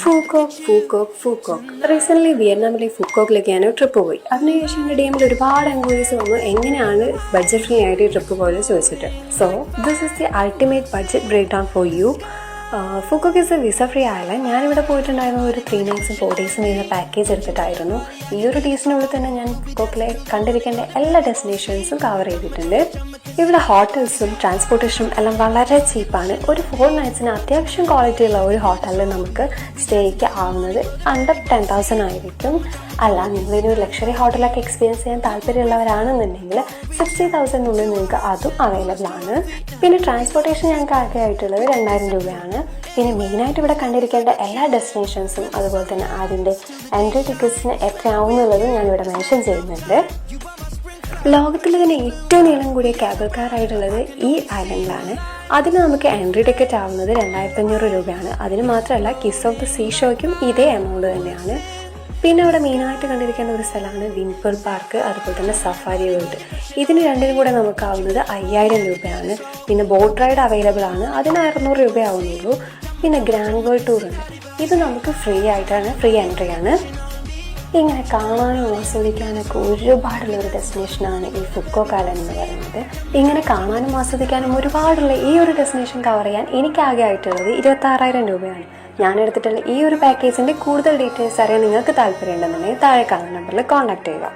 Phu Quoc recent വിയറ്റ്നാമിലെ ഫൂക്കോക്കിലേക്കാണ് trip പോയി. അതിനുശേഷം എൻ്റെ DMൽ ഒരുപാട് എൻക്വയറീസ് വന്നു എങ്ങനെയാണ് ബഡ്ജറ്റ് ഫ്രീ ആയിട്ട് ട്രിപ്പ് പോലെ ചോദിച്ചിട്ട്. So this is the ultimate budget breakdown for you. Phu Quoc is a visa free island. ഞാനിവിടെ പോയിട്ടുണ്ടായിരുന്നു ഒരു 3 nights 4 days ചെയ്യുന്ന പാക്കേജ് എടുത്തിട്ടായിരുന്നു. ഈ ഒരു ഡേയ്സിനുള്ളിൽ തന്നെ ഞാൻ ഫൂക്കോക്കിലെ കണ്ടിരിക്കേണ്ട എല്ലാ ഡെസ്റ്റിനേഷൻസും കവർ ചെയ്തിട്ടുണ്ട്. ഇവിടെ ഹോട്ടൽസും ട്രാൻസ്പോർട്ടേഷനും എല്ലാം വളരെ ചീപ്പാണ്. ഒരു 4 nights അത്യാവശ്യം ക്വാളിറ്റി ഉള്ള ഒരു ഹോട്ടലിൽ നമുക്ക് സ്റ്റേക്ക് ആവുന്നത് അണ്ടർ 10,000 ആയിരിക്കും. അല്ല, നിങ്ങളൊരു ലക്ഷറി ഹോട്ടലൊക്കെ എക്സ്പീരിയൻസ് ചെയ്യാൻ താല്പര്യമുള്ളവരാണെന്നുണ്ടെങ്കിൽ 60,000 നിങ്ങൾക്ക് അതും അവൈലബിൾ ആണ്. പിന്നെ ട്രാൻസ്പോർട്ടേഷൻ ഞങ്ങൾക്ക് ആകെ ആയിട്ടുള്ളത് 2,000 രൂപയാണ്. പിന്നെ മെയിനായിട്ട് ഇവിടെ കണ്ടിരിക്കേണ്ട എല്ലാ ഡെസ്റ്റിനേഷൻസും അതുപോലെ തന്നെ അതിൻ്റെ എൻട്രി ടിക്കറ്റ്സിന് എത്രയാവും എന്നുള്ളത് ഞാനിവിടെ മെൻഷൻ ചെയ്യുന്നുണ്ട്. ലോകത്തിൽ തന്നെ ഏറ്റവും നീളം കൂടിയ കേബിൾ കാർ ആയിട്ടുള്ളത് ഈ ഐലൻഡിലാണ്. അതിന് നമുക്ക് എൻട്രി ടിക്കറ്റ് ആവുന്നത് 2,500 രൂപയാണ്. അതിന് മാത്രമല്ല കിസ് ഓഫ് ദി സീ ഷോയ്ക്കും ഇതേ എമൗണ്ട് തന്നെയാണ്. പിന്നെ അവിടെ മെയിനായിട്ട് കണ്ടിരിക്കേണ്ട ഒരു സ്ഥലമാണ് വിൻപേൾ പാർക്ക്, അതുപോലെ തന്നെ സഫാരി വേൾഡ്. ഇതിന് രണ്ടിനും കൂടെ നമുക്കാവുന്നത് 5,000 രൂപയാണ്. പിന്നെ ബോട്ട് റൈഡ് അവൈലബിൾ ആണ്, അതിന് 600 രൂപയാവുന്നുള്ളൂ. പിന്നെ ഗ്രാൻഡ് വേൾഡ് ടൂർ ഉണ്ട്, ഇത് നമുക്ക് ഫ്രീ എൻട്രി ആണ്. ഇങ്ങനെ കാണാനും ആസ്വദിക്കാനൊക്കെ ഒരുപാടുള്ള ഒരു ഡെസ്റ്റിനേഷനാണ് ഈ ഫൂക്കോക്ക് ഐലൻഡ് എന്ന് പറയുന്നത്. ഇങ്ങനെ കാണാനും ആസ്വദിക്കാനും ഒരുപാടുള്ള ഈ ഒരു ഡെസ്റ്റിനേഷൻ കവർ ചെയ്യാൻ എനിക്കാകെ ആയിട്ടുള്ളത് 26,000 രൂപയാണ്. ഞാൻ എടുത്തിട്ടുള്ള ഈ ഒരു പാക്കേജിൻ്റെ കൂടുതൽ ഡീറ്റെയിൽസ് അറിയാൻ നിങ്ങൾക്ക് താല്പര്യമുണ്ടെന്നുണ്ടെങ്കിൽ താഴെ കാണുന്ന നമ്പറിൽ കോൺടാക്ട് ചെയ്യുക.